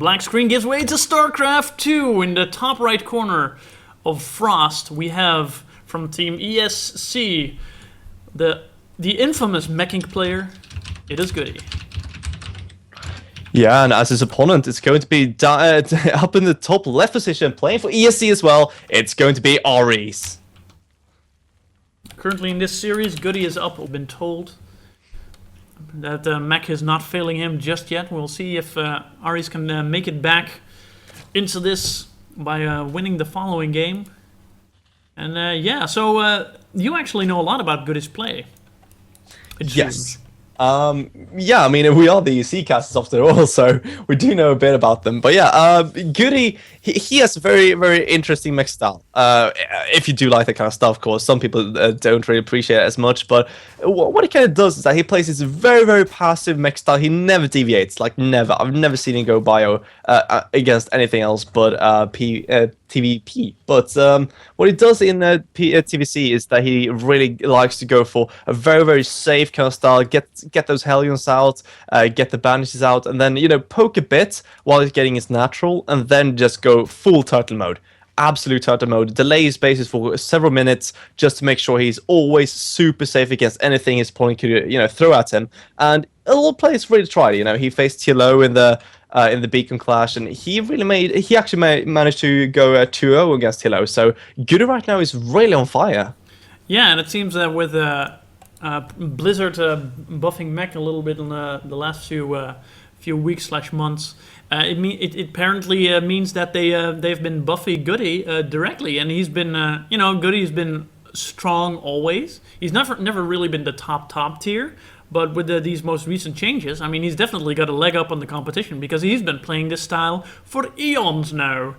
black screen gives way to StarCraft 2. In the top right corner of Frost, we have from Team ESC the infamous meching player. It is Goody. Yeah, and as his opponent, it's going to be up in the top left position, playing for ESC as well. It's going to be Aries. Currently in this series, Goody is up. I've been told that mech is not failing him just yet. We'll see if Aries can make it back into this by winning the following game. And yeah, so you actually know a lot about Goody's play. Yes. Yeah, I mean, we are the ESC casters after all, so we do know a bit about them. But yeah, Goody, he has a very, very interesting mech style. If you do like that kind of stuff, of course. Some people don't really appreciate it as much, but what he kind of does is that he plays this very, very passive mech style. He never deviates, like never. I've never seen him go bio against anything else but TVP. But what he does in TVC is that he really likes to go for a very, very safe kind of style, get those Hellions out, get the banishes out, and then, you know, poke a bit while he's getting his natural, and then just go full turtle mode. Absolute turtle mode. Delay his bases for several minutes just to make sure he's always super safe against anything his opponent could, you know, throw at him. And a lot of players really tried. You know, he faced TLO in the Beacon Clash, and he actually managed to go 2-0 against TLO. So Goody right now is really on fire. Yeah, and it seems that with Blizzard buffing mech a little bit in the last few weeks / months, it apparently means that they've been buffing Goody directly, and he's been Goody's been strong always. He's never really been the top tier, but with these most recent changes, I mean, he's definitely got a leg up on the competition because he's been playing this style for eons now.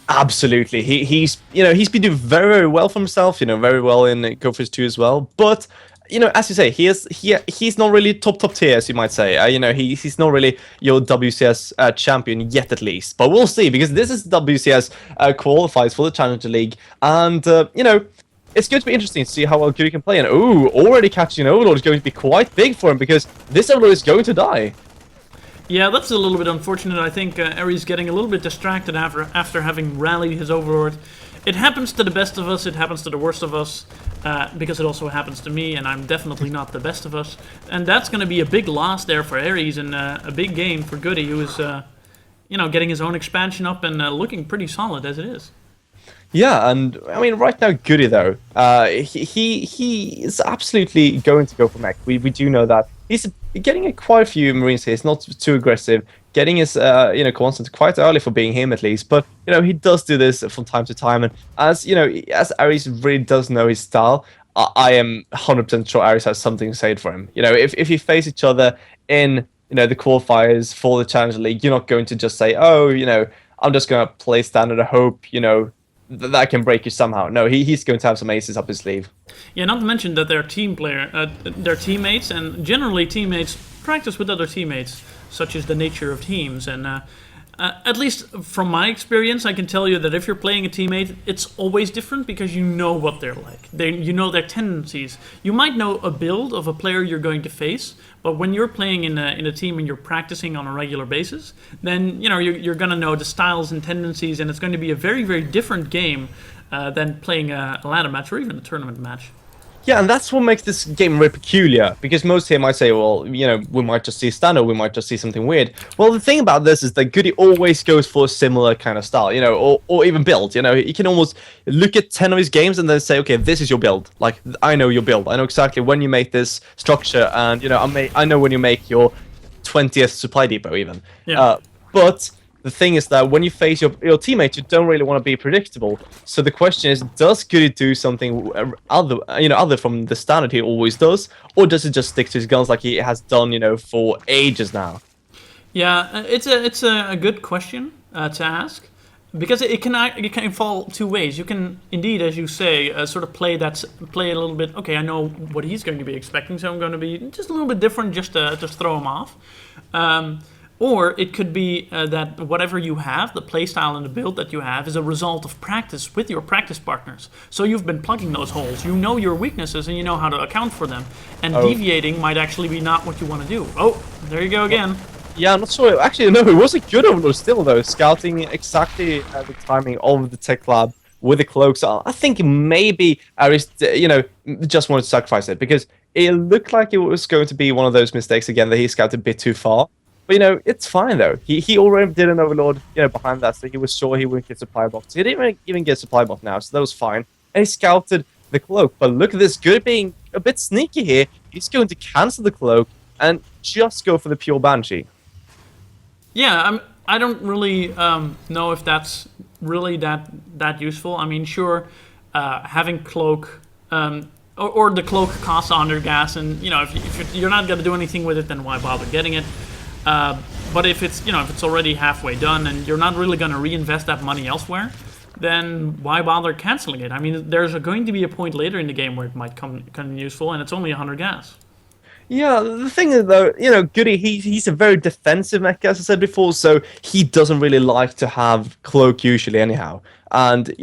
Absolutely, he's been doing very, very well for himself. You know, very well in Gophers 2 as well, but. You know, as you say, he's not really top tier, as you might say. You know, he's not really your WCS champion yet, at least. But we'll see, because this is WCS qualifiers for the Challenger League, and you know, it's going to be interesting to see how well Goody can play. And already catching an Overlord is going to be quite big for him, because this Overlord is going to die. Yeah, that's a little bit unfortunate. I think Aries getting a little bit distracted after having rallied his Overlord. It happens to the best of us, it happens to the worst of us, because it also happens to me, and I'm definitely not the best of us. And that's going to be a big loss there for Aries, and a big gain for Goody, who is, getting his own expansion up and looking pretty solid as it is. Yeah, and I mean, right now, Goody, though, he is absolutely going to go for mech. We do know that. He's getting quite a few Marines here. He's not too aggressive. Getting his, constant quite early for being him, at least. But, you know, he does do this from time to time. And as, you know, as Aries really does know his style, I am 100% sure Aries has something to say for him. You know, if you face each other in, you know, the qualifiers for the Challenger League, you're not going to just say, oh, you know, I'm just going to play standard and hope, you know, that can break you somehow. No, he's going to have some aces up his sleeve. Yeah, not to mention that they're they're teammates, and generally teammates practice with other teammates, such as the nature of teams. And at least from my experience, I can tell you that if you're playing a teammate, it's always different because you know what they're like. You know their tendencies. You might know a build of a player you're going to face, but when you're playing in a team and you're practicing on a regular basis, then you're going to know the styles and tendencies, and it's going to be a very, very different game than playing a ladder match or even a tournament match. Yeah, and that's what makes this game very peculiar, because most here might say, well, you know, we might just see standard, we might just see something weird. Well, the thing about this is that Goody always goes for a similar kind of style, you know, or even build. You know, you can almost look at 10 of his games and then say, okay, this is your build. Like, I know your build. I know exactly when you make this structure, and, you know, I know when you make your 20th supply depot, even. Yeah. But the thing is that when you face your teammates, you don't really want to be predictable. So the question is, does Goody do something other from the standard he always does, or does he just stick to his guns like he has done, you know, for ages now? Yeah, it's a good question to ask, because it can fall two ways. You can indeed, as you say, sort of play a little bit. Okay, I know what he's going to be expecting, so I'm going to be just a little bit different, just to throw him off. Or it could be that whatever you have, the playstyle and the build that you have, is a result of practice with your practice partners. So you've been plugging those holes. You know your weaknesses and you know how to account for them. And deviating might actually be not what you want to do. Oh, there you go again. Yeah, I'm not sure. Actually, no, it was a good overload still, though. Scouting exactly the timing of the tech lab with the cloaks. I think maybe Ares, just wanted to sacrifice it because it looked like it was going to be one of those mistakes again that he scouted a bit too far. But, it's fine, though. He already did an overload, behind that, so he was sure he wouldn't get supply box. He didn't even get supply box now, so that was fine. And he scouted the cloak. But look at this, Good being a bit sneaky here. He's going to cancel the cloak and just go for the pure Banshee. Yeah, I don't really know if that's really that useful. I mean, sure, having cloak or the cloak costs under gas, and if you're not gonna do anything with it, then why bother getting it? But if it's if it's already halfway done and you're not really gonna reinvest that money elsewhere, then why bother canceling it? I mean, there's going to be a point later in the game where it might come useful, and it's only 100 gas. Yeah, the thing is, though, Goody, he's a very defensive mech, as I said before, so he doesn't really like to have cloak usually anyhow. And,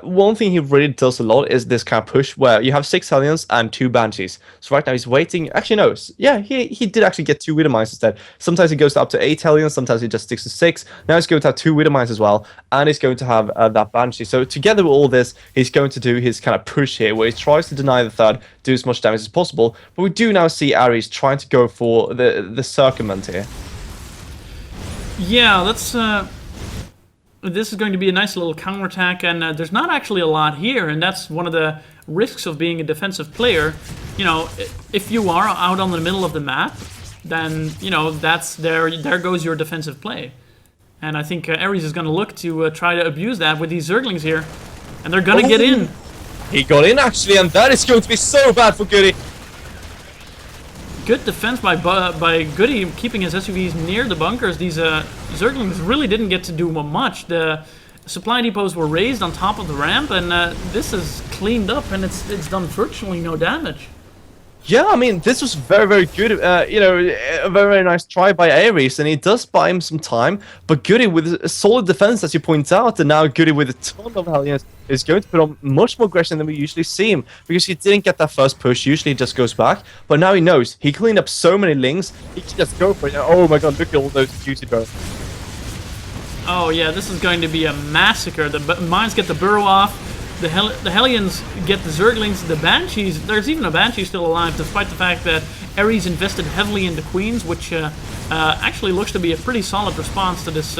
one thing he really does a lot is this kind of push where you have 6 Hellions and 2 Banshees. So right now he's waiting. Actually, no. Yeah, he did actually get 2 Widowmines instead. Sometimes he goes up to 8 Hellions, sometimes he just sticks to 6. Now he's going to have 2 Widowmines as well, and he's going to have that Banshee. So together with all this, he's going to do his kind of push here, where he tries to deny the third, do as much damage as possible. But we do now see Ares trying to go for the circumvent here. Yeah, this is going to be a nice little counterattack, and there's not actually a lot here, and that's one of the risks of being a defensive player. If you are out on the middle of the map, then that's there goes your defensive play. And I think Ares is going to look to try to abuse that with these Zerglings here, and they're going to get in. He got in actually, and that is going to be so bad for Goody. Good defense by Goody, keeping his SUVs near the bunkers. These Zerglings really didn't get to do much. The supply depots were raised on top of the ramp, and this is cleaned up, and it's done virtually no damage. Yeah, I mean, this was very, very good. A very, very nice try by Ares, and he does buy him some time. But Goody with a solid defense, as you point out, and now Goody with a ton of Hellions is going to put on much more aggression than we usually see him, because he didn't get that first push. Usually he just goes back, but now he knows. He cleaned up so many lings, he can just go for it. Oh my god, look at all those juicy burrows. Oh yeah, this is going to be a massacre. The mines get the burrow off. The Hellions get the Zerglings, the Banshees. There's even a Banshee still alive, despite the fact that Ares invested heavily in the Queens, which actually looks to be a pretty solid response to this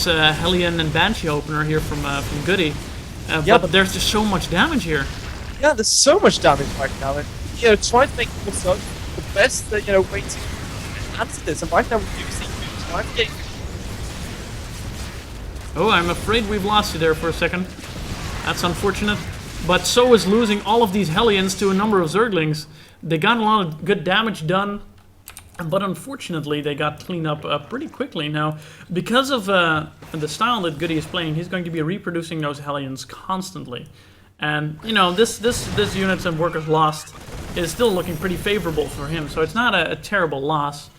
Hellion and Banshee opener here from Goody. Yeah, but there's just so much damage here. Yeah, there's so much damage right now. And, trying to make also the best way to answer this. And right now, we do see trying to get. Oh, I'm afraid we've lost you there for a second. That's unfortunate, but so is losing all of these Hellions to a number of Zerglings. They got a lot of good damage done, but unfortunately they got cleaned up pretty quickly. Now, because of the style that Goody is playing, he's going to be reproducing those Hellions constantly. And, this units and workers lost is still looking pretty favorable for him, so it's not a terrible loss.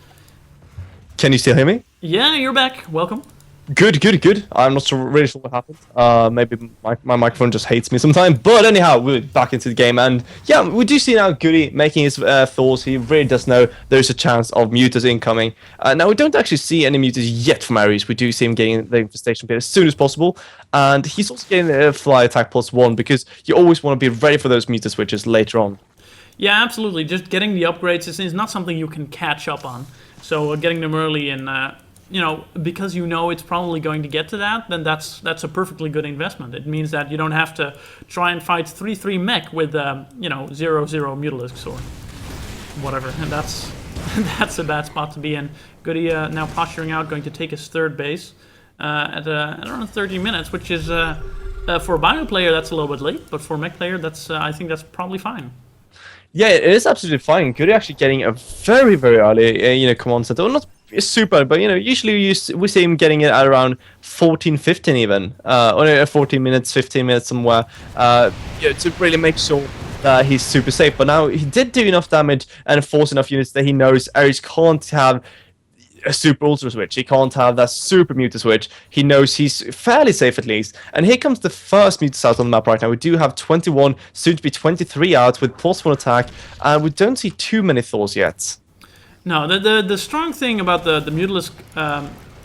Can you still hear me? Yeah, you're back. Welcome. Good. I'm not really sure what happened. Maybe my microphone just hates me sometimes. But anyhow, we're back into the game. And yeah, we do see now Goody making his thoughts. He really does know there's a chance of mutas incoming. Now, we don't actually see any mutas yet from Ares. We do see him getting the infestation pit as soon as possible. And he's also getting a fly attack +1 because you always want to be ready for those muta switches later on. Yeah, absolutely. Just getting the upgrades is not something you can catch up on. So getting them early and... because it's probably going to get to that, then that's a perfectly good investment. It means that you don't have to try and fight 3-3 mech with 0-0 Mutalisks or whatever, and that's a bad spot to be in. Goody now posturing out, going to take his third base at around 30 minutes, which is for a bio player that's a little bit late, but for a mech player I think that's probably fine. Yeah, it is absolutely fine. Goody actually getting a very, very early command center. Well, not super, but usually we see him getting it at around 14-15 even, or 14 minutes, 15 minutes somewhere, to really make sure that he's super safe. But now he did do enough damage and force enough units that he knows Ares can't have a super ultra switch. He can't have that super muta switch. He knows he's fairly safe at least. And here comes the first mutas out on the map right now. We do have 21, soon to be 23 out with +1 attack, and we don't see too many Thors yet. No, the strong thing about the Mutalisk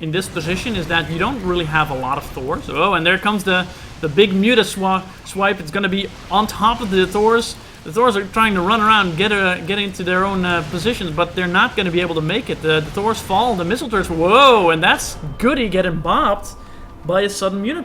in this position is that you don't really have a lot of Thors. Oh, and there comes the big Muta swipe. It's going to be on top of the Thors. The Thors are trying to run around, get into their own positions, but they're not going to be able to make it. The Thors fall, the missile turrets. Whoa, and that's Goody getting bopped by a sudden Muta